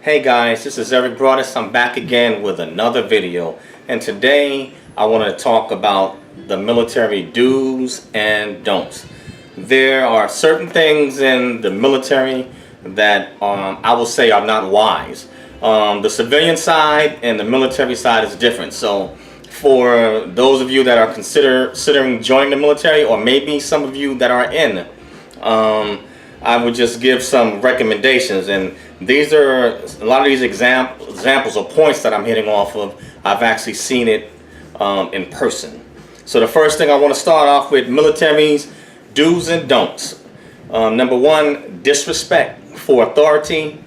Hey guys, this is Eric Broadus. I'm back again with another video, and today I want to talk about the military do's and don'ts. There are certain things in the military that I will say are not wise. The civilian side and the military side is different. So for those of you that are considering joining the military, or maybe some of you that are in, I would just give some recommendations, and these are a lot of these examples or points that I'm hitting off of. I've actually seen it in person. So the first thing I want to start off with: military's do's and don'ts. Number one, disrespect for authority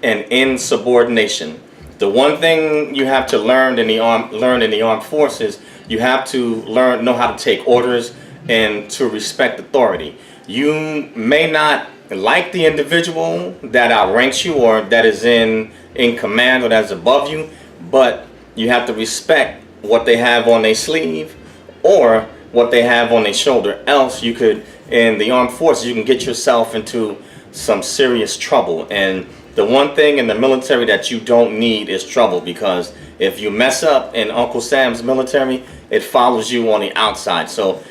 and insubordination. The one thing you have to learn in the armed forces, you have to know how to take orders and to respect authority. You may not like the individual that outranks you or that is in command or that's above you, but you have to respect what they have on their sleeve or what they have on their shoulder. Else you could, in the armed forces, you can get yourself into some serious trouble. And the one thing in the military that you don't need is trouble, because if you mess up in Uncle Sam's military, it follows you on the outside. So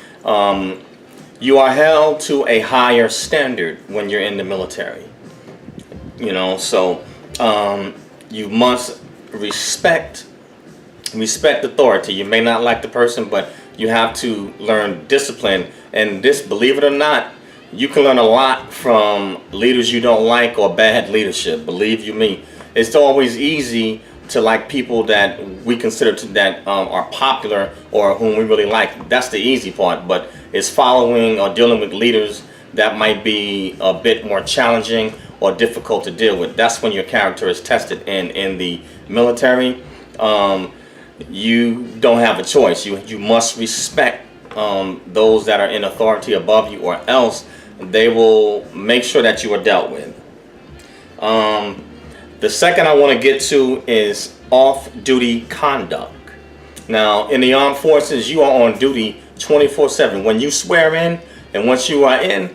you are held to a higher standard when you're in the military. You know, so you must respect authority. You may not like the person, but you have to learn discipline. And this, believe it or not, you can learn a lot from leaders you don't like or bad leadership. Believe you me, it's always easy to like people that we consider that are popular or whom we really like. That's the easy part, but it's following or dealing with leaders that might be a bit more challenging or difficult to deal with. That's when your character is tested. And in the military, you don't have a choice. You must respect those that are in authority above you, or else they will make sure that you are dealt with. The second I want to get to is off-duty conduct. Now, in the armed forces, you are on duty 24/7. When you swear in, and once you are in,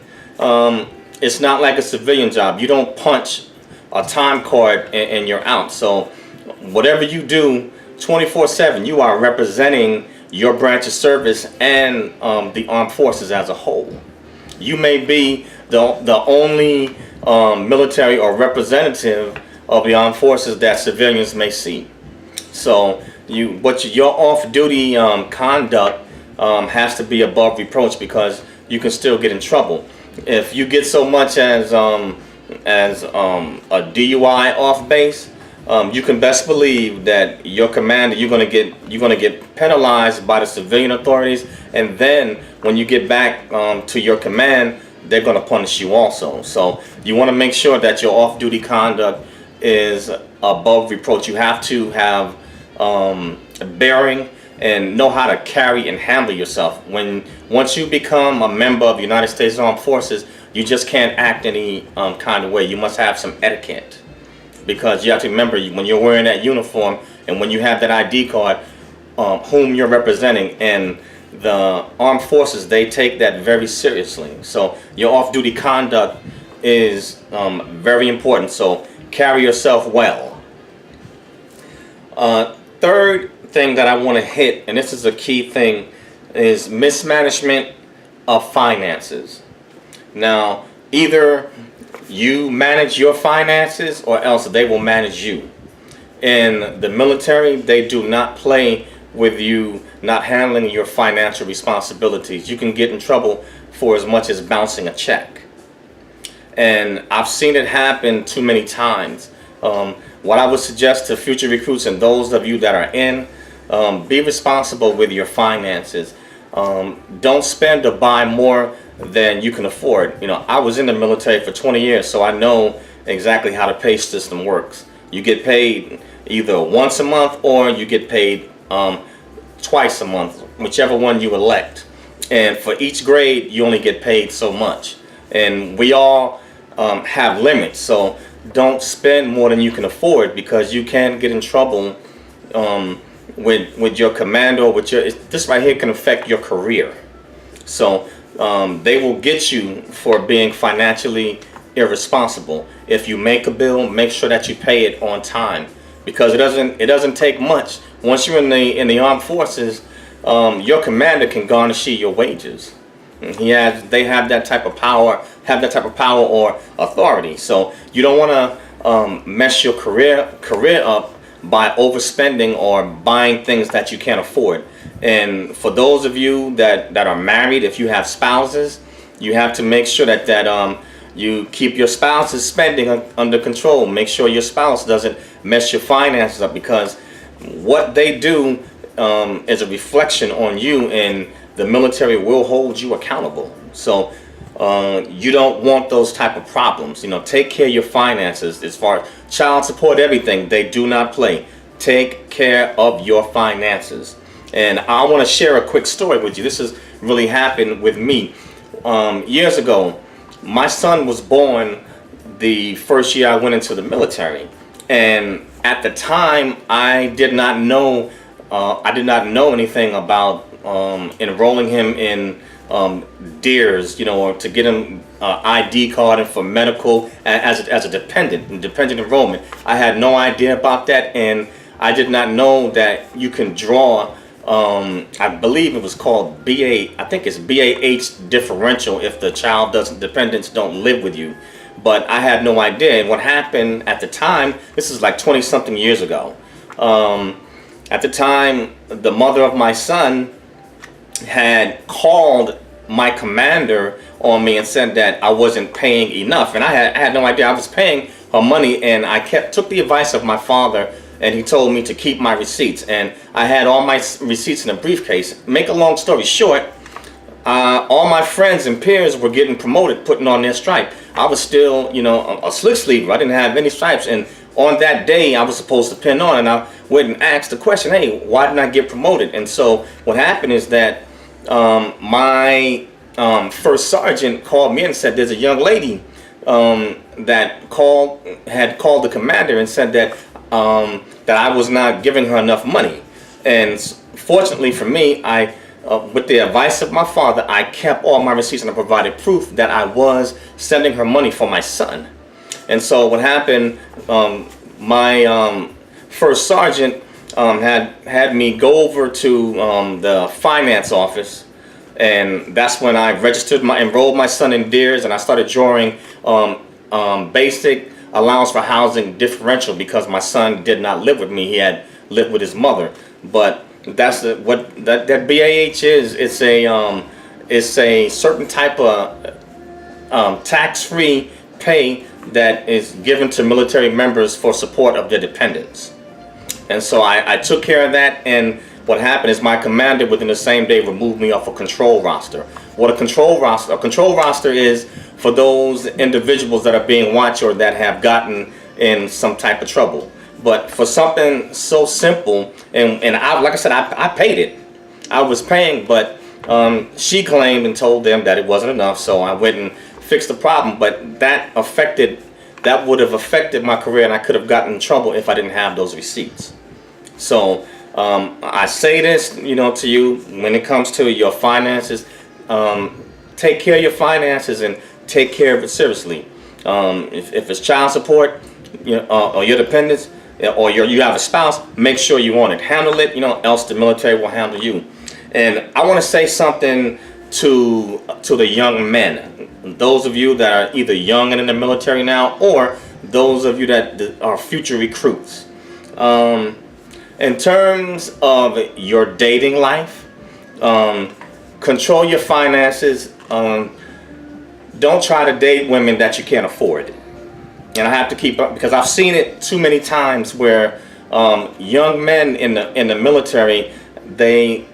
it's not like a civilian job. You don't punch a time card and you're out. So whatever you do 24/7, you are representing your branch of service and the armed forces as a whole. You may be the only military or representative of the armed forces that civilians may see. So your off-duty conduct has to be above reproach, because you can still get in trouble. If you get so much as a DUI off base, you can best believe that your commander, you're gonna get penalized by the civilian authorities, and then when you get back to your command, they're gonna punish you also. So you want to make sure that your off-duty conduct is above reproach. You have to have bearing and know how to carry and handle yourself. Once you become a member of the United States Armed Forces, you just can't act any kind of way. You must have some etiquette, because you have to remember, when you're wearing that uniform and when you have that ID card, whom you're representing, and the armed forces, they take that very seriously. So your off-duty conduct is very important. So carry yourself well. Third thing that I want to hit, and this is a key thing, is mismanagement of finances. Now, either you manage your finances or else they will manage you. In the military, they do not play with you not handling your financial responsibilities. You can get in trouble for as much as bouncing a check. And I've seen it happen too many times. What I would suggest to future recruits and those of you that are in, be responsible with your finances. Don't spend or buy more than you can afford. You know, I was in the military for 20 years, so I know exactly how the pay system works. You get paid either once a month or you get paid twice a month, whichever one you elect. And for each grade, you only get paid so much. And we all have limits, so don't spend more than you can afford, because you can get in trouble with your commander. This right here can affect your career. So they will get you for being financially irresponsible. If you make a bill, make sure that you pay it on time, because it doesn't take much. Once you're in the armed forces, your commander can garnish your wages. They have that type of power or authority. So you don't want to mess your career up by overspending or buying things that you can't afford. And for those of you that are married, if you have spouses, you have to make sure that you keep your spouse's spending under control. Make sure your spouse doesn't mess your finances up, because what they do is a reflection on you, and the military will hold you accountable. So you don't want those type of problems. Take care of your finances. As far as child support, everything, they do not play. Take care of your finances. And I want to share a quick story with you. This has really happened with me. Years ago, my son was born the first year I went into the military, and at the time I did not know anything about enrolling him in DEERS, or to get him ID card and for medical as a dependent enrollment. I had no idea about that, and I did not know that you can draw I believe it was called I think it's BAH differential if the dependents don't live with you. But I had no idea. And what happened at the time, this is like 20 something years ago. At the time, the mother of my son had called my commander on me and said that I wasn't paying enough. And I had no idea. I was paying her money, and I took the advice of my father, and he told me to keep my receipts. And I had all my receipts in a briefcase. Make a long story short, all my friends and peers were getting promoted, putting on their stripe. I was still, a slick sleever. I didn't have any stripes. And on that day, I was supposed to pin on, and I went and asked the question, hey, why didn't I get promoted? And so what happened is that my first sergeant called me and said there's a young lady that had called the commander and said that that I was not giving her enough money. And fortunately for me, with the advice of my father, I kept all my receipts and I provided proof that I was sending her money for my son. And so what happened, my first sergeant had me go over to the finance office, and that's when I enrolled my son in DEERS, and I started drawing basic allowance for housing differential, because my son did not live with me. He had lived with his mother. But that's what that BAH is. It's a certain type of tax-free pay that is given to military members for support of their dependents. And so I took care of that, and what happened is my commander within the same day removed me off a control roster. What a control roster is for those individuals that are being watched or that have gotten in some type of trouble. But for something so simple, and like I said, I paid it. I was paying, but she claimed and told them that it wasn't enough, so I went and fixed the problem. But that would have affected my career, and I could have gotten in trouble if I didn't have those receipts. So I say this, to you, when it comes to your finances, take care of your finances and take care of it seriously. If it's child support, or your dependents, or you have a spouse, make sure you want it. Handle it, else the military will handle you. And I want to say something to the young men, those of you that are either young and in the military now, or those of you that are future recruits. In terms of your dating life, control your finances. Don't try to date women that you can't afford. And I have to keep up, because I've seen it too many times where young men in the military, they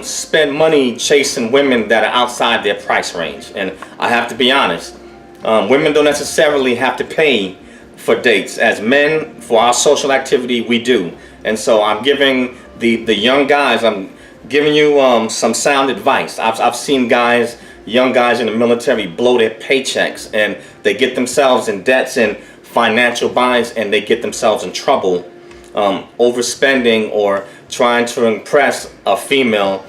spend money chasing women that are outside their price range. And I have to be honest, women don't necessarily have to pay for dates. As men, for our social activity, we do. And so I'm giving the young guys, I'm giving you some sound advice. I've seen young guys in the military blow their paychecks, and they get themselves in debts and financial binds, and they get themselves in trouble overspending or trying to impress a female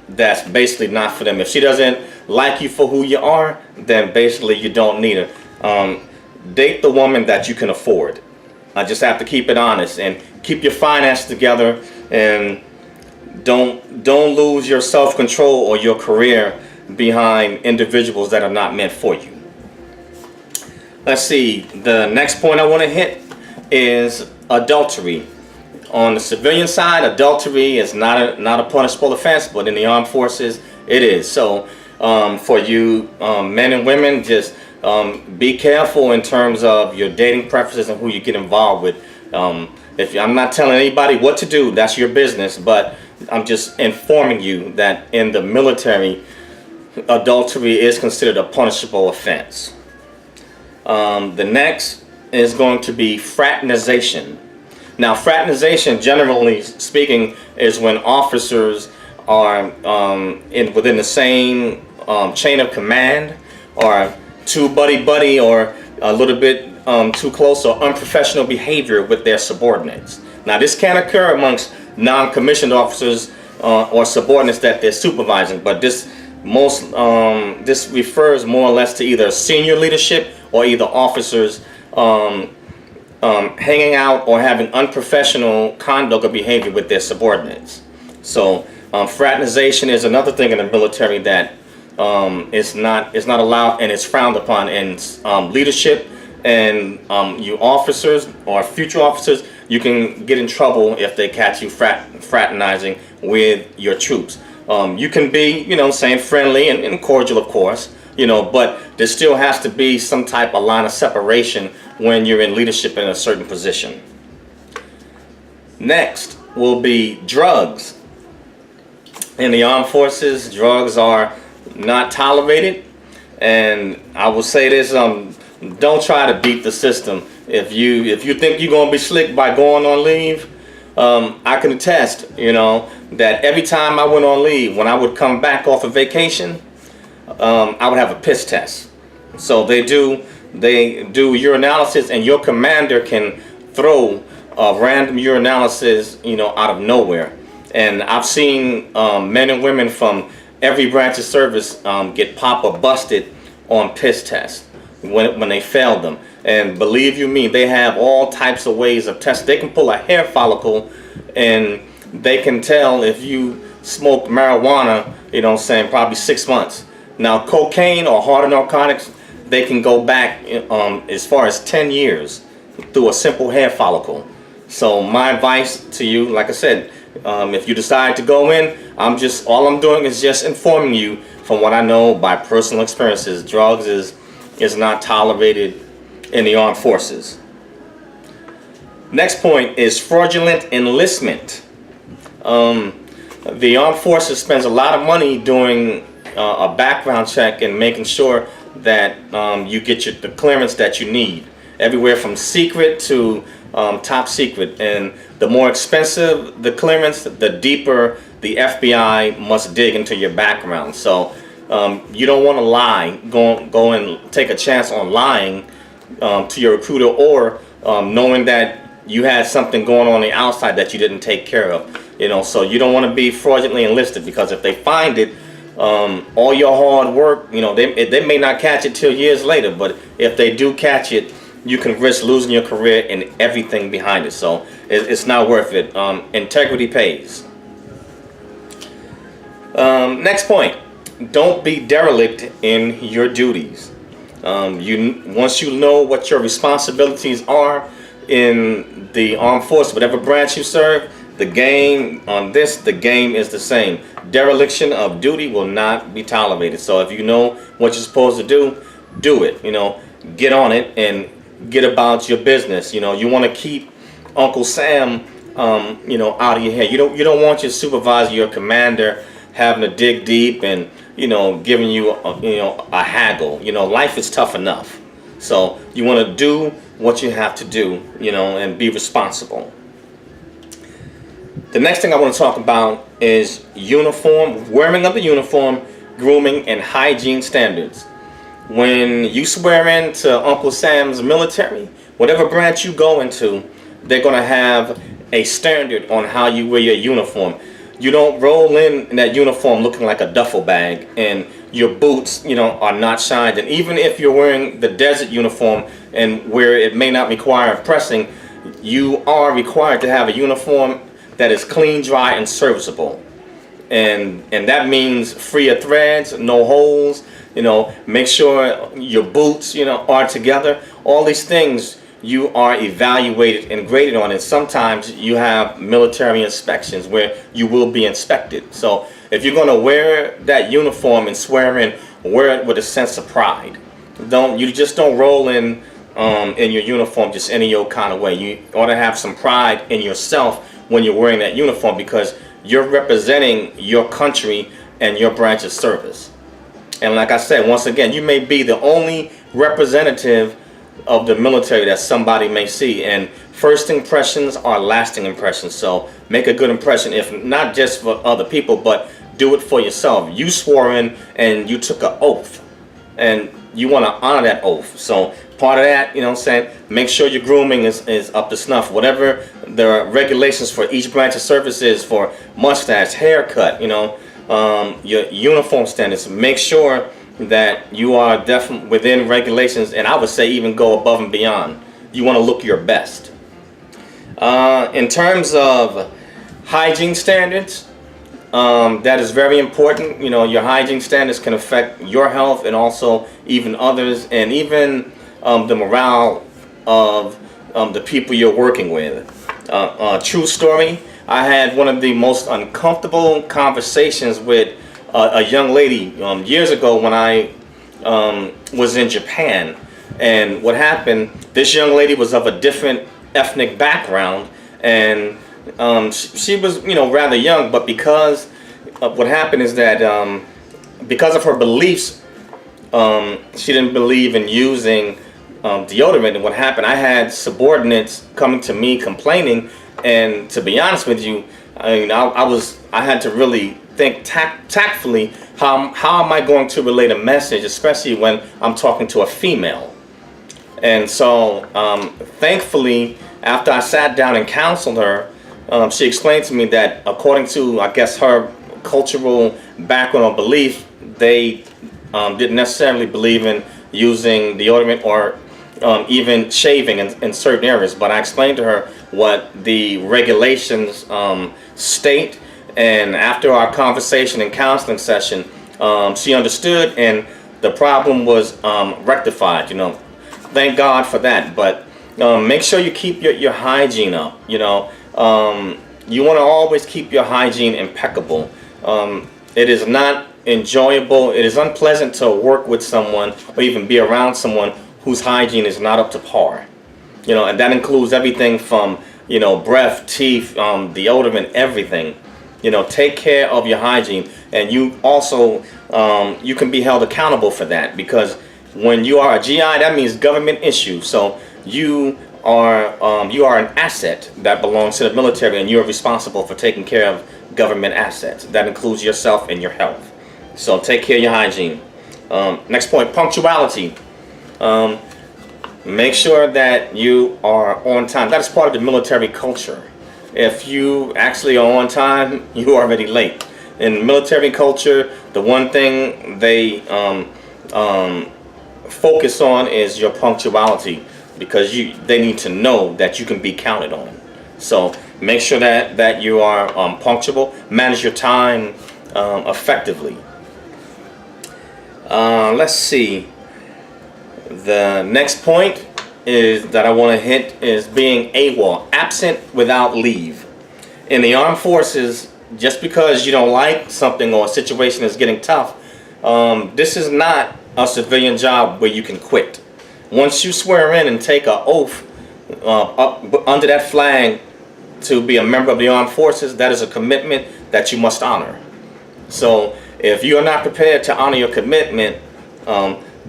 that's basically not for them. If she doesn't like you for who you are, then basically you don't need her. Date the woman that you can afford. I just have to keep it honest and keep your finances together, and don't lose your self-control or your career behind individuals that are not meant for you. Let's see, the next point I want to hit is adultery. On the civilian side, adultery is not a punishable offense, but in the armed forces it is. So for you men and women, just be careful in terms of your dating preferences and who you get involved with. I'm not telling anybody what to do, that's your business, but I'm just informing you that in the military, adultery is considered a punishable offense. The next is going to be fraternization. Now, fraternization, generally speaking, is when officers are within the same chain of command, or too buddy-buddy, or a little bit too close, or unprofessional behavior with their subordinates. Now, this can occur amongst non-commissioned officers or subordinates that they're supervising, but this refers more or less to either senior leadership or either officers hanging out or having unprofessional conduct or behavior with their subordinates. So fraternization is another thing in the military that is not allowed and is frowned upon in leadership. And you officers or future officers, you can get in trouble if they catch you fraternizing with your troops. You can be, saying friendly and cordial, of course, but there still has to be some type of line of separation when you're in leadership in a certain position. Next will be drugs. In the armed forces, drugs are not tolerated, and I will say this: don't try to beat the system. If you think you're gonna be slick by going on leave, I can attest, that every time I went on leave, when I would come back off of vacation, I would have a piss test. So they do urinalysis, and your commander can throw a random urinalysis, out of nowhere. And I've seen men and women from every branch of service get pop or busted on piss tests when they failed them. And believe you me, they have all types of ways of tests. They can pull a hair follicle, and they can tell if you smoked marijuana, probably 6 months. Now, cocaine or harder narcotics, they can go back as far as 10 years through a simple hair follicle. So my advice to you, like I said, if you decide to go in, all I'm doing is just informing you from what I know by personal experiences. Drugs is not tolerated in the armed forces. Next point is fraudulent enlistment. The armed forces spends a lot of money doing a background check and making sure that you get the clearance that you need, everywhere from secret to top secret. And the more expensive the clearance, the deeper the FBI must dig into your background. So you don't want to lie, go and take a chance on lying to your recruiter, or knowing that you had something going on the outside that you didn't take care of. So you don't want to be fraudulently enlisted, because if they find it, all your hard work, they may not catch it till years later, but if they do catch it, you can risk losing your career and everything behind it. So it's not worth it. Integrity pays. Next point, don't be derelict in your duties. Once you know what your responsibilities are in the armed force, whatever branch you serve, the game is the same. Dereliction of duty will not be tolerated. So if you know what you're supposed to do it. Get on it and get about your business. You want to keep Uncle Sam, out of your head. You don't want your supervisor, your commander, having to dig deep and giving you a haggle. Life is tough enough. So you want to do what you have to do, and be responsible. The next thing I want to talk about is uniform, wearing of the uniform, grooming, and hygiene standards. When you swear in to Uncle Sam's military, whatever branch you go into, they're going to have a standard on how you wear your uniform. You don't roll in that uniform looking like a duffel bag and your boots, are not shined. And even if you're wearing the desert uniform and where it may not require pressing, you are required to have a uniform that is clean, dry, and serviceable. And that means free of threads, no holes. Make sure your boots, are together. All these things you are evaluated and graded on, and sometimes you have military inspections where you will be inspected. So if you're going to wear that uniform and swear in, wear it with a sense of pride. You just don't roll in your uniform just any old kind of way. You ought to have some pride in yourself when you're wearing that uniform, because you're representing your country and your branch of service. And like I said, once again, you may be the only representative of the military that somebody may see, and first impressions are lasting impressions. So make a good impression, if not just for other people, but do it for yourself. You swore in and you took an oath, and you want to honor that oath. So part of that, make sure your grooming is up to snuff. Whatever the regulations for each branch of service is for mustache, haircut, your uniform standards, make sure that you are definitely within regulations, and I would say even go above and beyond. You want to look your best. In terms of hygiene standards, that is very important. Your hygiene standards can affect your health and also even others, and even the morale of the people you're working with. True story, I had one of the most uncomfortable conversations with a young lady years ago when I was in Japan. And what happened, this young lady was of a different ethnic background, and she was rather young, but because what happened is that because of her beliefs, she didn't believe in using deodorant. And what happened, I had subordinates coming to me complaining, and to be honest with you, I had to really think tactfully, how am I going to relate a message, especially when I'm talking to a female. And so thankfully, after I sat down and counseled her, she explained to me that according to, I guess, her cultural background or belief, they didn't necessarily believe in using deodorant or even shaving in certain areas. But I explained to her what the regulations state, and after our conversation and counseling session, she understood, and the problem was rectified. Thank God for that. But make sure you keep your hygiene up. You want to always keep your hygiene impeccable. It is not enjoyable, it is unpleasant to work with someone or even be around someone whose hygiene is not up to par. And that includes everything from breath, teeth, deodorant, everything. Take care of your hygiene, and you also you can be held accountable for that, because when you are a GI, that means government issue. So you are an asset that belongs to the military, and you're responsible for taking care of government assets. That includes yourself and your health. So take care of your hygiene. Next point, punctuality. Make sure that you are on time. That is part of the military culture. If you actually are on time, you are already late. In military culture, the one thing they focus on is your punctuality, because they need to know that you can be counted on. So make sure that you are punctual. Manage your time effectively. Let's see. The next point is that I want to hit is being AWOL, absent without leave. In the armed forces, just because you don't like something or a situation is getting tough, this is not a civilian job where you can quit. Once you swear in and take an oath up under that flag to be a member of the armed forces, that is a commitment that you must honor. So if you are not prepared to honor your commitment,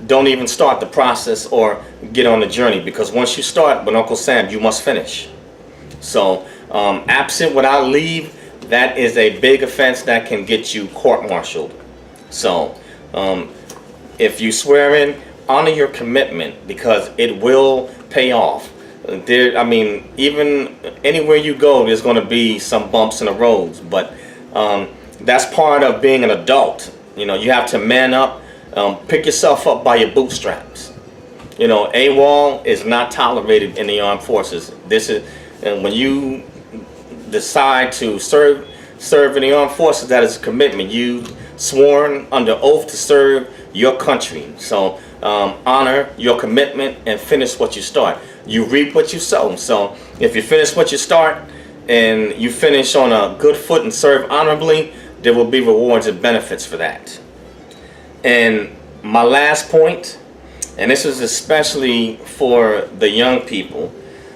don't even start the process or get on the journey, because once you start with Uncle Sam, you must finish. So absent without leave, that is a big offense that can get you court-martialed. So if you swear in, honor your commitment, because it will pay off. Even anywhere you go, there's going to be some bumps in the roads, but that's part of being an adult. You know, you have to man up, pick yourself up by your bootstraps. You know, AWOL is not tolerated in the armed forces. This is, and when you decide to serve in the armed forces, that is a commitment. You sworn under oath to serve your country. So honor your commitment and finish what you start. You reap what you sow. So if you finish what you start and you finish on a good foot and serve honorably, there will be rewards and benefits for that. And my last point, and this is especially for the young people,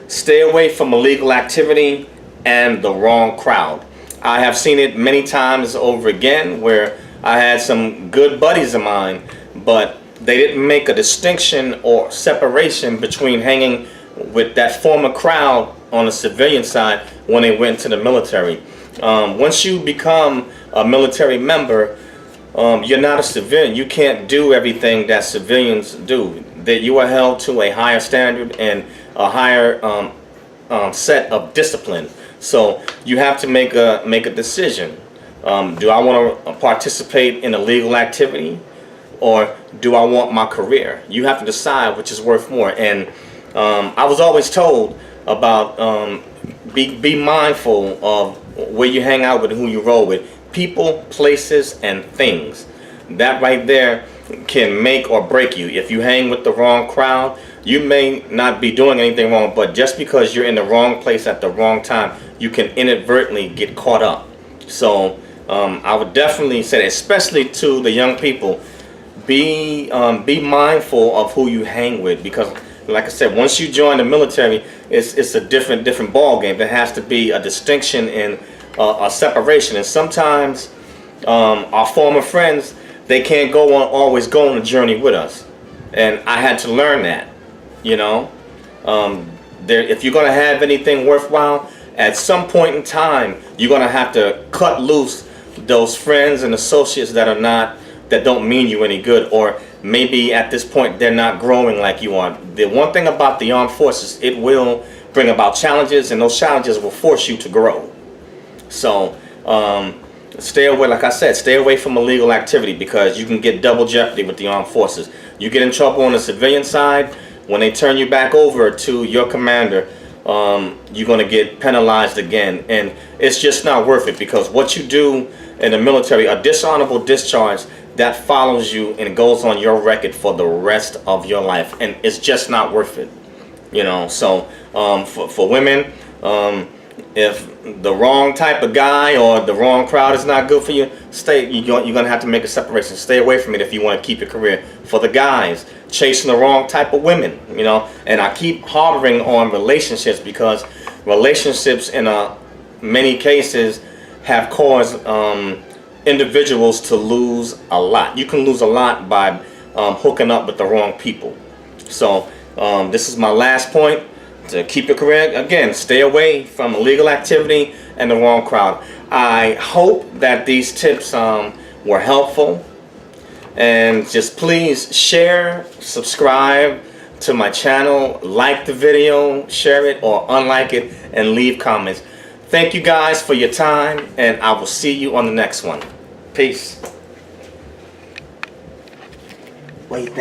stay away from illegal activity and the wrong crowd. I have seen it many times over again where I had some good buddies of mine, but they didn't make a distinction or separation between hanging with that former crowd on the civilian side when they went to the military. Once you become a military member, you're not a civilian. You can't do everything that civilians do. That you are held to a higher standard and a higher set of discipline. So you have to make a decision. Do I want to participate in illegal activity, or do I want my career? You have to decide which is worth more. And I was always told about be mindful of where you hang out with and who you roll with. People, places, and things. That right there can make or break you. If you hang with the wrong crowd, you may not be doing anything wrong, but just because you're in the wrong place at the wrong time, you can inadvertently get caught up. So I would definitely say, especially to the young people, be mindful of who you hang with, because like I said, once you join the military, it's a different ball game. There has to be a distinction and a separation. And sometimes our former friends, they can't always go on a journey with us, and I had to learn that. You know, if you're going to have anything worthwhile, at some point in time, you're going to have to cut loose those friends and associates that don't mean you any good, or maybe at this point they're not growing like you are. The one thing about the armed forces, it will bring about challenges, and those challenges will force you to grow. So stay away, like I said, stay away from illegal activity, because you can get double jeopardy with the armed forces. You get in trouble on the civilian side, when they turn you back over to your commander, you're going to get penalized again. And it's just not worth it, because what you do in the military, a dishonorable discharge, that follows you and goes on your record for the rest of your life, and it's just not worth it. You know, so for women, if the wrong type of guy or the wrong crowd is not good for you, you're going to have to make a separation. Stay away from it if you want to keep your career. For the guys, chasing the wrong type of women, you know, and I keep harboring on relationships, because relationships in many cases have caused individuals to lose a lot. You can lose a lot by hooking up with the wrong people. So this is my last point. To keep your career, again, stay away from illegal activity and the wrong crowd. I hope that these tips were helpful, and just please share, subscribe to my channel, like the video, share it or unlike it, and leave comments. Thank you guys for your time, and I will see you on the next one. Peace. What do you think?